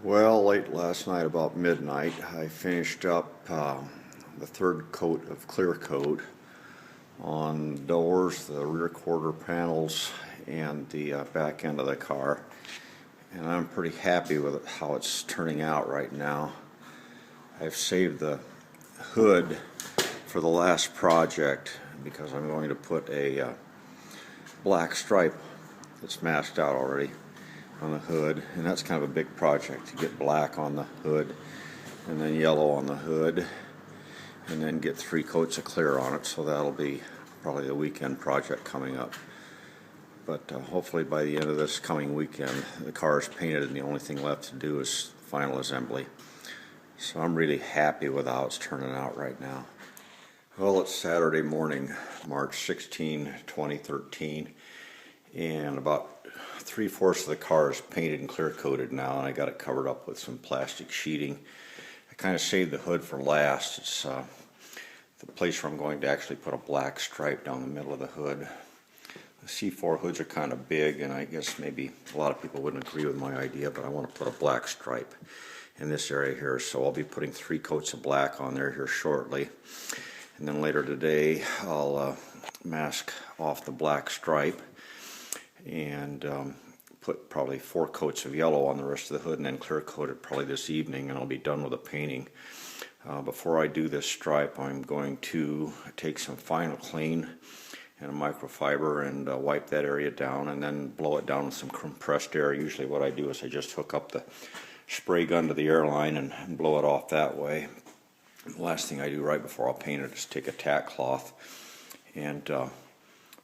Well, late last night, about midnight, I finished up the third coat of clear coat on the doors, the rear quarter panels, and the back end of the car. And I'm pretty happy with how it's turning out right now. I've saved the hood for the last project because I'm going to put a black stripe that's masked out already on the hood, and that's kind of a big project to get black on the hood and then yellow on the hood and then get 3 coats of clear on it, so that'll be probably a weekend project coming up. But hopefully by the end of this coming weekend the car is painted and the only thing left to do is final assembly. So I'm really happy with how it's turning out right now. Well, it's Saturday morning, March 16, 2013, and about 3/4 of the car is painted and clear coated now, and I got it covered up with some plastic sheeting. I kind of saved the hood for last. It's the place where I'm going to actually put a black stripe down the middle of the hood. The C4 hoods are kind of big, and I guess maybe a lot of people wouldn't agree with my idea, but I want to put a black stripe in this area here, so I'll be putting 3 coats of black on there here shortly. And then later today I'll mask off the black stripe and put probably 4 coats of yellow on the rest of the hood and then clear coat it probably this evening, and I'll be done with the painting. Before I do this stripe, I'm going to take some Final Clean and a microfiber and wipe that area down and then blow it down with some compressed air. Usually what I do is I just hook up the spray gun to the airline and blow it off that way. The last thing I do right before I'll paint it is take a tack cloth and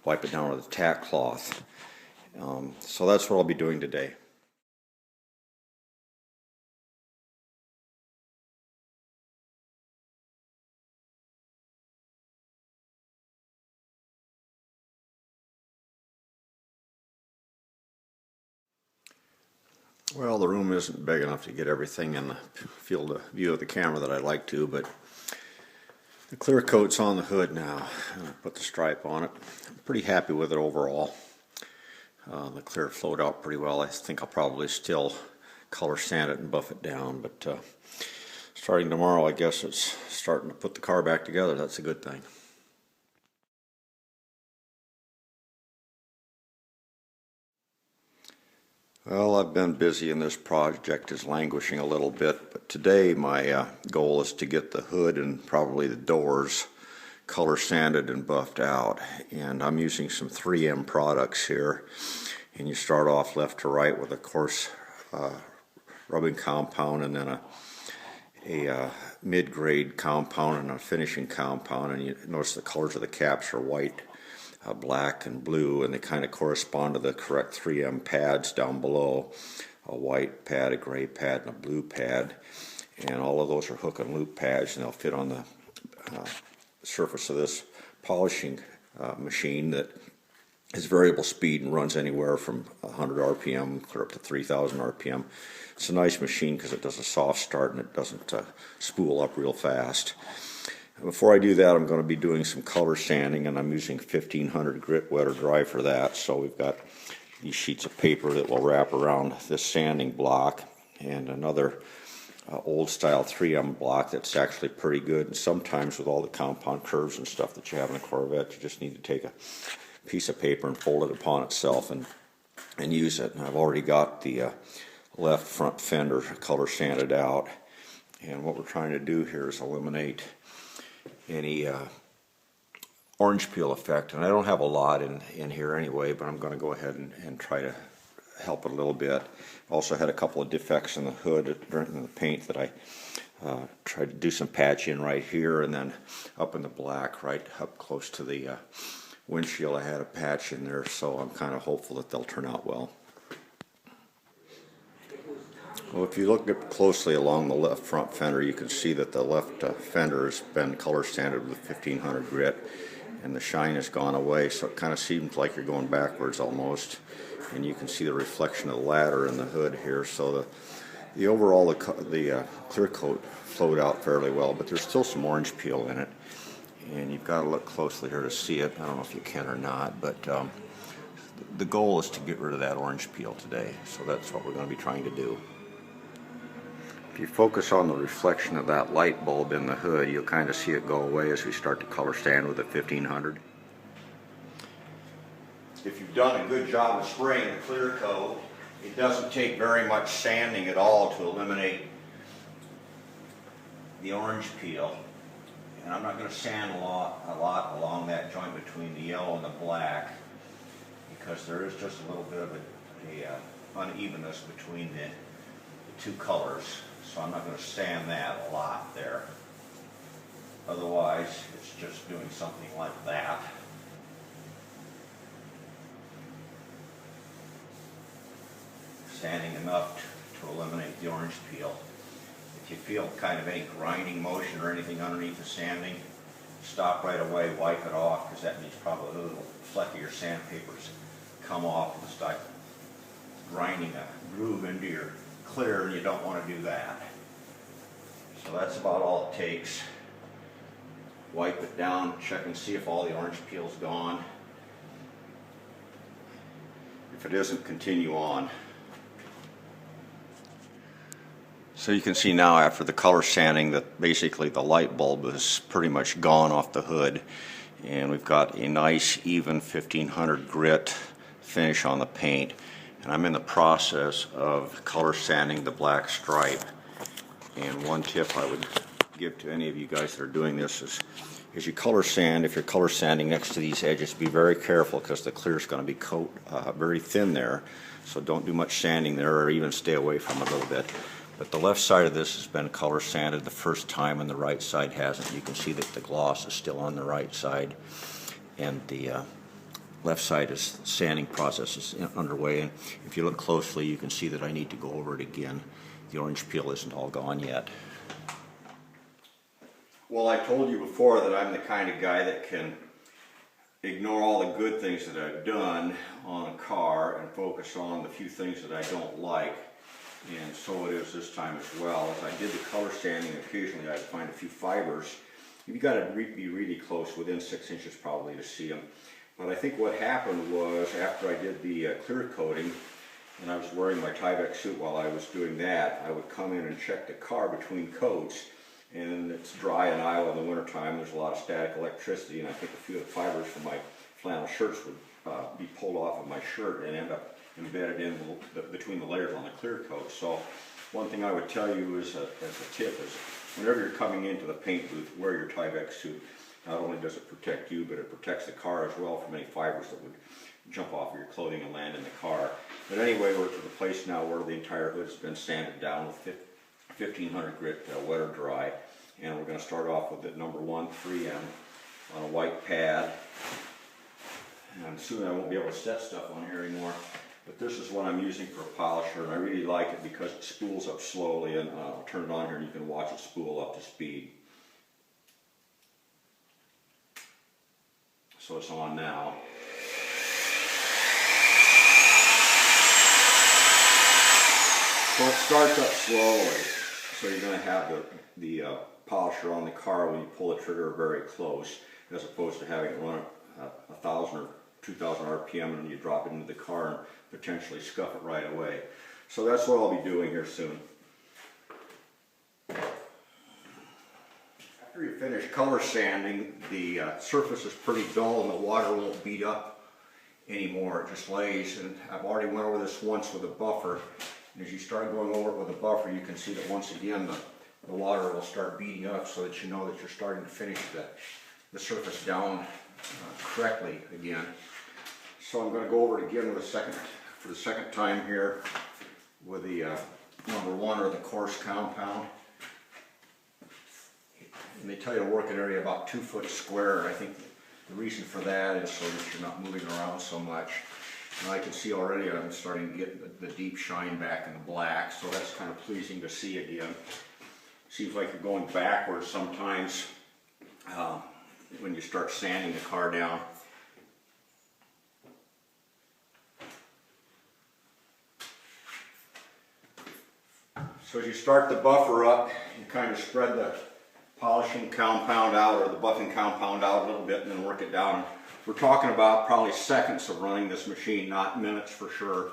wipe it down with a tack cloth. So that's what I'll be doing today. Well, the room isn't big enough to get everything in the field of view of the camera that I'd like to, but the clear coat's on the hood now. I put the stripe on it. I'm pretty happy with it overall. The clear flowed out pretty well. I think I'll probably still color sand it and buff it down, but starting tomorrow I guess it's starting to put the car back together. That's a good thing. Well, I've been busy and this project is languishing a little bit, but today my goal is to get the hood and probably the doors color sanded and buffed out, and I'm using some 3M products here, and you start off left to right with a coarse rubbing compound and then a mid-grade compound and a finishing compound, and you notice the colors of the caps are white, black and blue, and they kind of correspond to the correct 3M pads down below, a white pad, a gray pad, and a blue pad, and all of those are hook and loop pads, and they'll fit on the surface of this polishing machine that is variable speed and runs anywhere from 100 RPM clear up to 3,000 RPM. It's a nice machine because it does a soft start and it doesn't spool up real fast. Before I do that, I'm going to be doing some color sanding, and I'm using 1500 grit wet or dry for that. So we've got these sheets of paper that will wrap around this sanding block, and another old style 3M block that's actually pretty good. And sometimes with all the compound curves and stuff that you have in a Corvette, you just need to take a piece of paper and fold it upon itself and use it. And I've already got the left front fender color sanded out, and what we're trying to do here is eliminate any orange peel effect, and I don't have a lot in here anyway, but I'm going to go ahead and try to help it a little bit. Also had a couple of defects in the hood during the paint that I tried to do some patching right here, and then up in the black right up close to the windshield I had a patch in there, so I'm kind of hopeful that they'll turn out well. Well, if you look closely along the left front fender, you can see that the left fender has been color sanded with 1500 grit, and the shine has gone away, so it kind of seems like you're going backwards almost. And you can see the reflection of the ladder in the hood here, so the overall the clear coat flowed out fairly well, but there's still some orange peel in it, and you've got to look closely here to see it. I don't know if you can or not, but the goal is to get rid of that orange peel today, so that's what we're going to be trying to do. If you focus on the reflection of that light bulb in the hood, you'll kind of see it go away as we start to color sand with a 1500. If you've done a good job of spraying the clear coat, it doesn't take very much sanding at all to eliminate the orange peel. And I'm not going to sand a lot along that joint between the yellow and the black, because there is just a little bit of a unevenness between the two colors. So I'm not going to sand that a lot there. Otherwise, it's just doing something like that. Sanding enough to eliminate the orange peel. If you feel kind of any grinding motion or anything underneath the sanding, stop right away, wipe it off, because that means probably a little fleck of your sandpaper's come off and start grinding a groove into your clear, and you don't want to do that. So that's about all it takes. Wipe it down, check and see if all the orange peel's gone. If it isn't, continue on. So you can see now after the color sanding that basically the light bulb is pretty much gone off the hood, and we've got a nice even 1500 grit finish on the paint. And I'm in the process of color sanding the black stripe. And one tip I would give to any of you guys that are doing this is, as you color sand, if you're color sanding next to these edges, be very careful, because the clear is going to be very thin there. So don't do much sanding there, or even stay away from it a little bit. But the left side of this has been color sanded the first time, and the right side hasn't. You can see that the gloss is still on the right side, and the left side is sanding process is underway. And if you look closely, you can see that I need to go over it again. The orange peel isn't all gone yet. Well, I told you before that I'm the kind of guy that can ignore all the good things that I've done on a car and focus on the few things that I don't like. And so it is this time as well. As I did the color sanding, occasionally I'd find a few fibers. You've got to be really close, within 6 inches probably, to see them. But I think what happened was, after I did the clear coating, and I was wearing my Tyvek suit while I was doing that, I would come in and check the car between coats, and it's dry in Iowa in the wintertime. There's a lot of static electricity, and I think a few of the fibers from my flannel shirts would be pulled off of my shirt and end up embedded in between the layers on the clear coat. So one thing I would tell you is, as a tip, is whenever you're coming into the paint booth, wear your Tyvek suit. Not only does it protect you, but it protects the car as well from any fibers that would jump off of your clothing and land in the car. But anyway, we're to the place now where the entire hood has been sanded down with 1500 grit wet or dry. And we're going to start off with the number 1 3M on a white pad. And soon I won't be able to set stuff on here anymore. But this is what I'm using for a polisher, and I really like it because it spools up slowly, and I'll turn it on here and you can watch it spool up to speed. So it's on now. So it starts up slowly. So you're going to have the polisher on the car when you pull the trigger very close, as opposed to having it run at 1,000 or 2,000 RPM and you drop it into the car and potentially scuff it right away. So that's what I'll be doing here soon. After you finish color sanding, the surface is pretty dull and the water won't beat up anymore. It just lays, and I've already went over this once with a buffer. And as you start going over it with a buffer, you can see that once again the water will start beating up, so that you know that you're starting to finish the surface down correctly again. So I'm going to go over it again with for the second time here with the number 1, or the coarse compound. And they tell you to work an area about 2 foot square. I think the reason for that is so that you're not moving around so much. And I can see already I'm starting to get the deep shine back in the black, so that's kind of pleasing to see again. Seems like you're going backwards sometimes when you start sanding the car down. So as you start the buffer up, you kind of spread the polishing compound out, or the buffing compound out a little bit, and then work it down. We're talking about probably seconds of running this machine, not minutes for sure.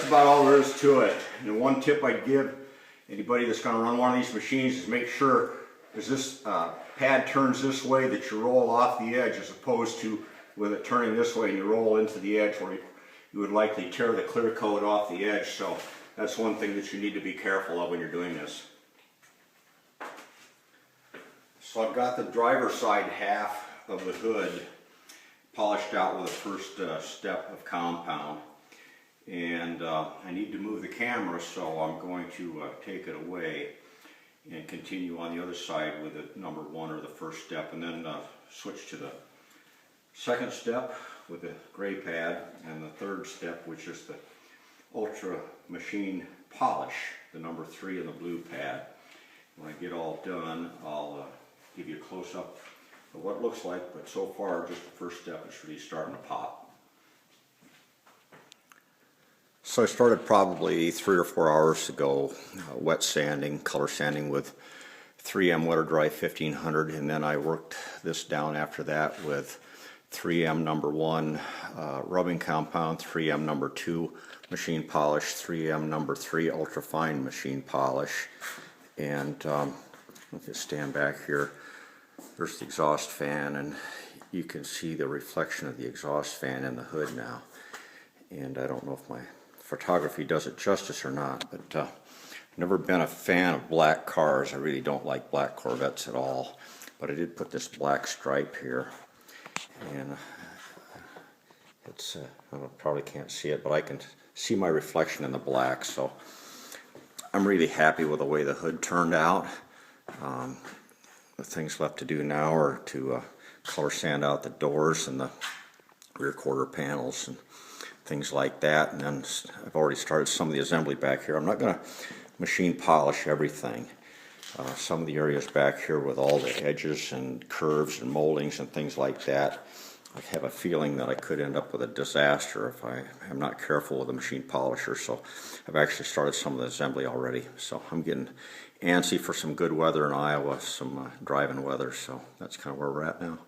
that's about all there is to it. And one tip I'd give anybody that's going to run one of these machines is make sure as this pad turns this way that you roll off the edge, as opposed to with it turning this way and you roll into the edge where you would likely tear the clear coat off the edge. So that's one thing that you need to be careful of when you're doing this. So I've got the driver's side half of the hood polished out with the first step of compound. And I need to move the camera, so I'm going to take it away and continue on the other side with the number 1 or the first step, and then switch to the second step with the gray pad, and the third step, which is the ultra machine polish, the number 3 in the blue pad. When I get all done, I'll give you a close-up of what it looks like, but so far just the first step is really starting to pop. So I started probably 3 or 4 hours ago wet sanding, color sanding with 3M Wet or Dry 1500, and then I worked this down after that with 3M number 1 rubbing compound, 3M number 2 machine polish, 3M number 3 ultra fine machine polish. And if you stand back here, there's the exhaust fan, and you can see the reflection of the exhaust fan in the hood now. And I don't know if my photography does it justice or not, but I've never been a fan of black cars. I really don't like black Corvettes at all, but I did put this black stripe here, and it's I probably can't see it, but I can see my reflection in the black, so I'm really happy with the way the hood turned out. The things left to do now are to color sand out the doors and the rear quarter panels and things like that, and then I've already started some of the assembly back here. I'm not going to machine polish everything. Some of the areas back here with all the edges and curves and moldings and things like that, I have a feeling that I could end up with a disaster if I am not careful with the machine polisher. So I've actually started some of the assembly already. So I'm getting antsy for some good weather in Iowa, some driving weather. So that's kind of where we're at now.